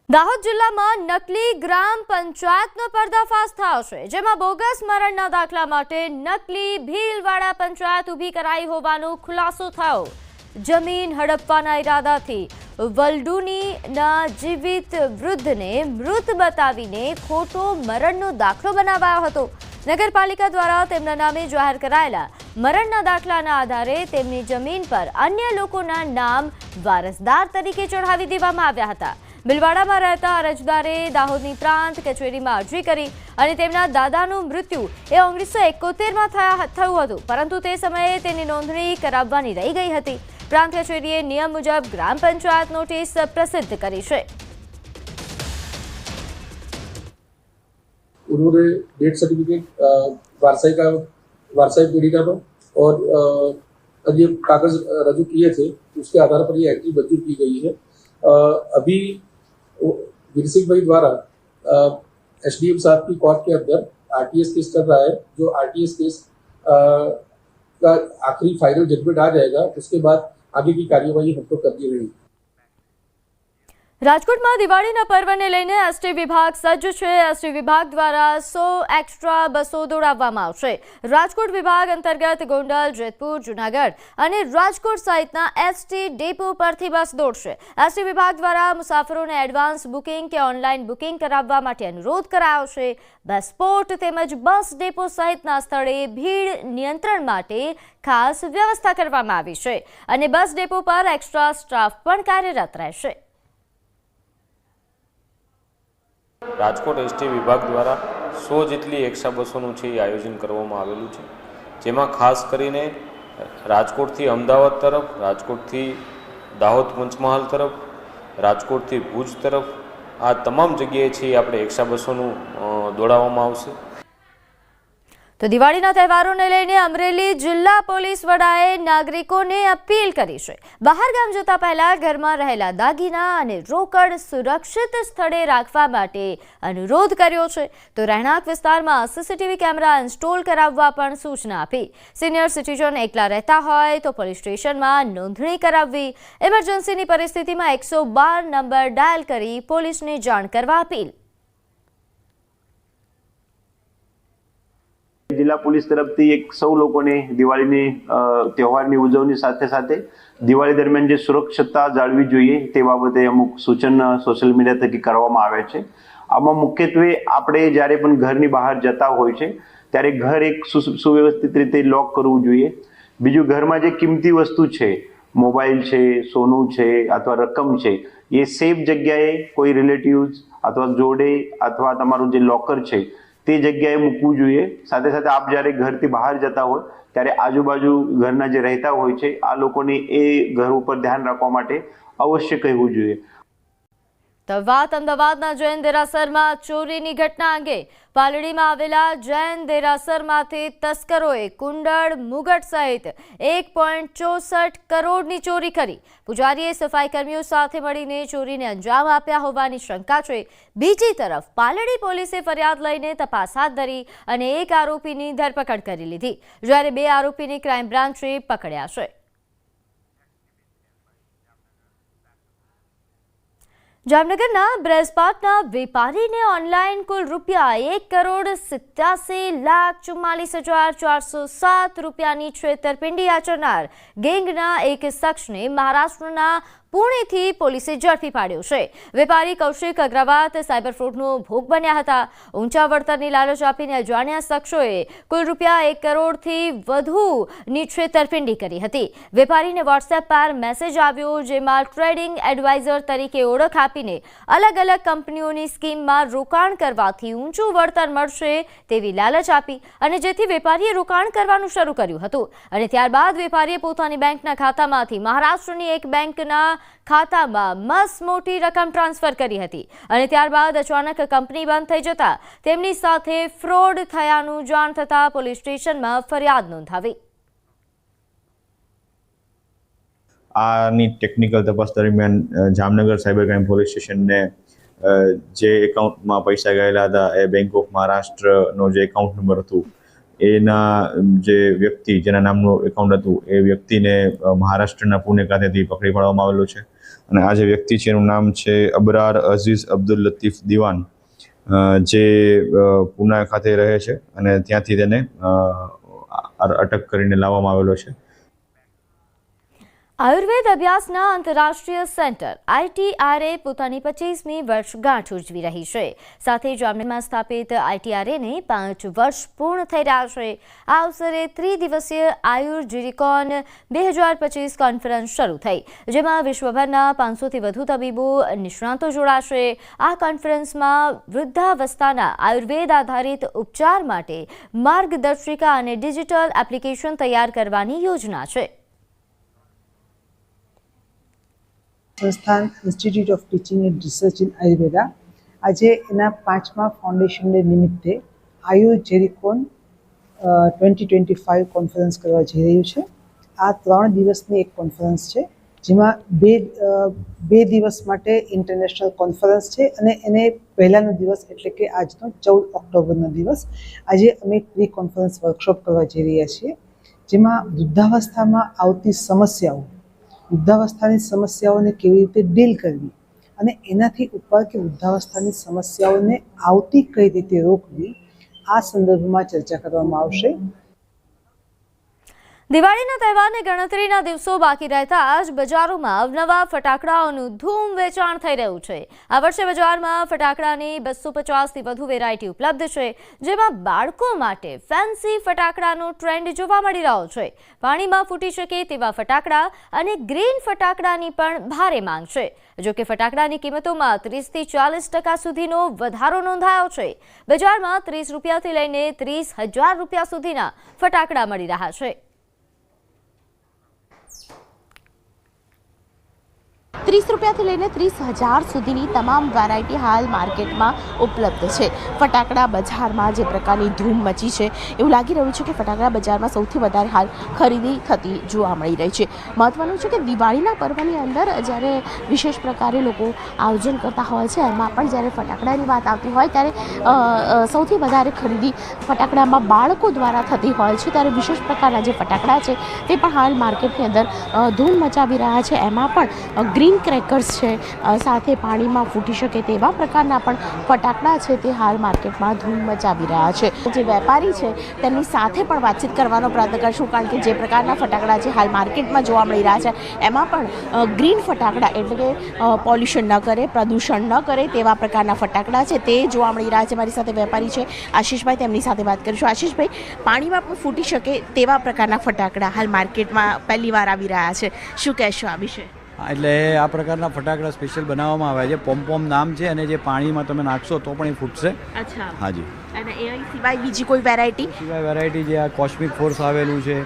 દાહોદ જિલ્લામાં નકલી ગ્રામ પંચાયતનો પર્દાફાશ થયો છે, જેમાં બોગસ મરણના દાખલા માટે નકલી ભીલવાડા પંચાયત ઊભી કરાઈ હોવાનો ખુલાસો થયો। જમીન હડપવાના ઈરાદાથી વલડુનીના જીવિત વૃદ્ધને મૃત બતાવીને ખોટો મરણનો દાખલો બનાવાયો હતો। નગરપાલિકા દ્વારા તેમના નામે જાહેર કરાયેલા મરણના દાખલાના આધારે તેમની જમીન પર અન્ય લોકોના નામ વારસદાર તરીકે ચઢાવી દેવામાં આવ્યા હતા। ભીલવાડામાં રહેતા અરજદારે દાહોદની પ્રાંત કચેરીમાં અરજી કરી અને તેમના દાદાનું મૃત્યુ 1971માં થયું હતું, પરંતુ તે સમયે તેની નોંધણી કરાવવાની રહી ગઈ હતી। પ્રાંત કચેરીએ નિયમ મુજબ ગ્રામ પંચાયત નોટિસ પ્રસિદ્ધ કરી છે। उन्होंने डेथ सर्टिफिकेट वारसाई पीड़िता पर और ये कागज रजू किए थे, उसके आधार पर ये एंट्री मंजूर की गई है। अभी वीरसिंह भाई द्वारा एसडीएम साहब की कोर्ट के अंदर आरटीएस केस चल रहा है। जो आरटीएस केस का आखिरी फाइनल जजमेंट आ जाएगा, उसके बाद आगे की कार्यवाही हम तो करनी रहेगी। રાજકોટમાં દિવાળીના પર્વને લઈને એસટી વિભાગ સજ્જ છે। એસટી વિભાગ દ્વારા 100 એક્સ્ટ્રા બસો દોડાવવામાં આવશે। રાજકોટ વિભાગ અંતર્ગત ગોંડલ, જેતપુર, જૂનાગઢ અને રાજકોટ સહિતના એસટી ડેપો પરથી બસ દોડશે। એસટી વિભાગ દ્વારા મુસાફરોને એડવાન્સ બુકિંગ કે ઓનલાઈન બુકિંગ કરાવવા માટે અનુરોધ કરાયો છે। બસ સ્પોટ તેમજ બસ ડેપો સહિતના સ્થળે ભીડ નિયંત્રણ માટે ખાસ વ્યવસ્થા કરવામાં આવી છે અને બસ ડેપો પર એક્સ્ટ્રા સ્ટાફ પણ કાર્યરત રહેશે। રાજકોટ એસટી વિભાગ દ્વારા 100 જેટલી એક્સ્ટ્રા બસોનું છે એ આયોજન કરવામાં આવેલું છે, જેમાં ખાસ કરીને રાજકોટથી અમદાવાદ તરફ, રાજકોટથી દાહોદ પંચમહાલ તરફ, રાજકોટથી ભુજ તરફ આ તમામ જગ્યાએ છે આપણે એક્સ્ટ્રા બસોનું દોડાવવામાં આવશે। તો દિવાળીના તહેવારોને લઈને અમરેલી જિલ્લા પોલીસ વડાએ નાગરિકોને અપીલ કરી છે। બહાર ગામ જતા પહેલા ઘરમાં રહેલા દાગીના અને રોકડ સુરક્ષિત સ્થળે રાખવા માટે અનુરોધ કર્યો છે। તો રહેણાંક વિસ્તારમાં સીસીટીવી કેમેરા ઇન્સ્ટોલ કરાવવા પણ સૂચના આપી। સિનિયર સિટીઝન એકલા રહેતા હોય તો પોલીસ સ્ટેશનમાં નોંધણી કરાવવી, ઇમરજન્સીની પરિસ્થિતિમાં 112 નંબર ડાયલ કરી પોલીસને જાણ કરવા અપીલ। જિલ્લા પોલીસ તરફથી એક સૌ લોકોને દિવાળીની તહેવારની ઉજવણી સાથે સાથે દિવાળી દરમિયાન જે સુરક્ષિતતા જાળવી જોઈએ તે બાબતે અમુક સૂચન સોશિયલ મીડિયા થકી કરવામાં આવે છે। આમાં મુખ્યત્વે આપણે જ્યારે પણ ઘરની બહાર જતા હોય છે ત્યારે ઘર એક સુવ્યવસ્થિત રીતે લોક કરવું જોઈએ। બીજું, ઘરમાં જે કિંમતી વસ્તુ છે, મોબાઈલ છે, સોનું છે અથવા રકમ છે, એ સેફ જગ્યાએ કોઈ રિલેટિવ્સ અથવા જોડે અથવા તમારું જે લોકર છે તે જગ્યાએ મૂકવું જોઈએ। સાથે સાથે આપ જ્યારે ઘરથી બહાર જતા હોય ત્યારે આજુબાજુ ઘરના જે રહેતા હોય છે આ લોકોને એ ઘર ઉપર ધ્યાન રાખવા માટે અવશ્ય કહેવું જોઈએ। તો વાત અમદાવાદના જૈન દેરાસરમાં ચોરીની ઘટના અંગે। પાલડીમાં આવેલા જૈન દેરાસરમાંથી તસ્કરોએ કુંડળ, મુગટ સહિત 1.64 કરોડની ચોરી કરી। પૂજારીએ સફાઈ કર્મીઓ સાથે મળીને ચોરીને અંજામ આપ્યા હોવાની શંકા છે। બીજી તરફ પાલડી પોલીસે ફરિયાદ લઈને તપાસ હાથ ધરી અને એક આરોપીની ધરપકડ કરી લીધી, જ્યારે 2 આરોપીને ક્રાઇમ બ્રાન્ચે પકડ્યા છે। જામનગરના બ્રેસપાટના વેપારીને ઓનલાઈન કુલ રૂપિયા 1,87,44,407 રૂપિયાની છેતરપિંડી આચરનાર ગેંગના એક શખ્સને મહારાષ્ટ્રના પુણેથી પોલીસે ઝડપી પાડ્યો છે। વેપારી કૌશિક અગ્રવાલ સાયબર ફ્રોડનો ભોગ બન્યા હતા। ઊંચા વળતરની લાલચ આપીને અજાણ્યા શખ્સોએ કુલ રૂપિયા 1 કરોડથી વધુની છેતરપિંડી કરી હતી। વેપારીને વોટ્સએપ પર મેસેજ આવ્યો, જેમાં ટ્રેડિંગ એડવાઇઝર તરીકે ઓળખ આપીને અલગ અલગ કંપનીઓની સ્કીમમાં રોકાણ કરવાથી ઊંચું વળતર મળશે તેવી લાલચ આપી અને જેથી વેપારીએ રોકાણ કરવાનું શરૂ કર્યું હતું અને ત્યારબાદ વેપારીએ પોતાની બેંકના ખાતામાંથી મહારાષ્ટ્રની એક બેંકના ખાતામાં મસ્ત મોટી રકમ ટ્રાન્સફર કરી હતી અને ત્યારબાદ અચાનક કંપની બંધ થઈ જતા તેમની સાથે ફ્રોડ થયાનું જાણ થતા પોલીસ સ્ટેશનમાં ફરિયાદ નોંધાવી। આની ટેકનિકલ તપાસ દરમિયાન જામનગર સાયબર ક્રાઇમ પોલીસ સ્ટેશનને જે એકાઉન્ટમાં પૈસા ગયેલા હતા એ બેંક ઓફ મહારાષ્ટ્રનો જે એકાઉન્ટ નંબર હતું એના જે વ્યક્તિ જેના નામનું એકાઉન્ટ હતું એ વ્યક્તિને મહારાષ્ટ્રના પુણે ખાતેથી પકડી પાડવામાં આવેલો છે। અને આ જે વ્યક્તિ છે એનું નામ છે અબરાર અઝીઝ અબ્દુલ લતીફ દિવાન, જે પુના ખાતે રહે છે અને ત્યાંથી તેને અટક કરીને લાવવામાં આવેલો છે. આયુર્વેદ અભ્યાસના આંતરરાષ્ટ્રીય સેન્ટર ITRA પોતાની 25મી વર્ષગાંઠ ઉજવી રહી છે. સાથે જામનગરમાં સ્થાપિત ITRAને 5 વર્ષ પૂર્ણ થઈ રહ્યા છે. આ અવસરે ત્રિદિવસીય આયુર્જીરિકોન 2025 કોન્ફરન્સ શરૂ થઈ, જેમાં વિશ્વભરના 500થી વધુ તબીબો નિષ્ણાતો જોડાશે. આ કોન્ફરન્સમાં વૃદ્ધાવસ્થાના આયુર્વેદ આધારિત ઉપચાર માટે માર્ગદર્શિકા અને ડિજિટલ એપ્લિકેશન તૈયાર કરવાની યોજના છે. સંસ્થાન institute of teaching and research in Ayurveda આજે એના 5મા ફાઉન્ડેશન ડે નિમિત્તે આયુર્જેરિકોન 2025 કોન્ફરન્સ કરવા જઈ રહ્યું છે. આ 3 દિવસની એક કોન્ફરન્સ છે, જેમાં બે દિવસ માટે ઇન્ટરનેશનલ કોન્ફરન્સ છે અને એને પહેલાનો દિવસ એટલે કે આજનો 14 ઓક્ટોબરનો દિવસ આજે અમે પ્રી કોન્ફરન્સ વર્કશોપ કરવા જઈ રહ્યા છીએ, જેમાં વૃદ્ધાવસ્થામાં આવતી સમસ્યાઓ, વૃદ્ધાવસ્થાની સમસ્યાઓને કેવી રીતે ડીલ કરવી અને એનાથી ઉપર કે વૃદ્ધાવસ્થાની સમસ્યાઓને આવતી કઈ રીતે રોકવી, આ સંદર્ભમાં ચર્ચા કરવામાં આવશે. દિવાળીના તહેવારને ગણતરીના દિવસો બાકી રહેતા જ બજારોમાં અવનવા ફટાકડાઓનું ધૂમ વેચાણ થઈ રહ્યું છે. આ વર્ષે બજારમાં ફટાકડાની 250થી વધુ વેરાયટી ઉપલબ્ધ છે, જેમાં બાળકો માટે ફેન્સી ફટાકડાનો ટ્રેન્ડ જોવા મળી રહ્યો છે. પાણીમાં ફૂટી શકે તેવા ફટાકડા અને ગ્રીન ફટાકડાની પણ ભારે માંગ છે. જોકે ફટાકડાની કિંમતોમાં 30થી 40% સુધીનો વધારો નોંધાયો છે. બજારમાં 30 રૂપિયાથી લઈને 30,000 રૂપિયા સુધીના ફટાકડા મળી રહ્યા છે. 30 રૂપિયાથી લઈને 30,000 સુધીની તમામ વેરાયટી હાલ માર્કેટમાં ઉપલબ્ધ છે. ફટાકડા બજારમાં જે પ્રકારની ધૂમ મચી છે, એવું લાગી રહ્યું છે કે ફટાકડા બજારમાં સૌથી વધારે હાલ ખરીદી થતી જોવા મળી રહી છે. મહત્વનું છે કે દિવાળીના પર્વની અંદર જ્યારે વિશેષ પ્રકારે લોકો આયોજન કરતા હોય છે, એમાં પણ જ્યારે ફટાકડાની વાત આવતી હોય ત્યારે સૌથી વધારે ખરીદી ફટાકડામાં બાળકો દ્વારા થતી હોય છે. ત્યારે વિશેષ પ્રકારના જે ફટાકડા છે તે પણ હાલ માર્કેટની અંદર ધૂમ મચાવી રહ્યા છે. એમાં પણ ગ્રીન ક્રેકર્સ છે, સાથે પાણીમાં ફૂટી શકે તેવા પ્રકારના પણ ફટાકડા છે તે હાલ માર્કેટમાં ધૂમ મચાવી રહ્યા છે. જે વેપારી છે તેમની સાથે પણ વાતચીત કરવાનો પ્રયત્ન કરશું, કારણ કે જે પ્રકારના ફટાકડા છે હાલ માર્કેટમાં જોવા મળી રહ્યા છે, એમાં પણ ગ્રીન ફટાકડા એટલે કે પોલ્યુશન ન કરે, પ્રદૂષણ ન કરે તેવા પ્રકારના ફટાકડા છે તે જોવા મળી રહ્યા છે. મારી સાથે વેપારી છે આશીષભાઈ, તેમની સાથે વાત કરીશું. આશીષભાઈ, પાણીમાં પણ ફૂટી શકે તેવા પ્રકારના ફટાકડા હાલ માર્કેટમાં પહેલી વાર આવી રહ્યા છે, શું કહેશો આ વિશે? એટલે આ પ્રકારના ફટાકડા સ્પેશિયલ બનાવવામાં આવે છે. પોમ નામ છે અને જે પાણીમાં તમે નાખશો તો પણ એ ફૂટશે. અચ્છા, હાજી. અને એ સિવાય બીજી કોઈ વેરાયટી? સિવાય વેરાયટી જે આ કોસ્મિક ફોર્સ આવેલું છે,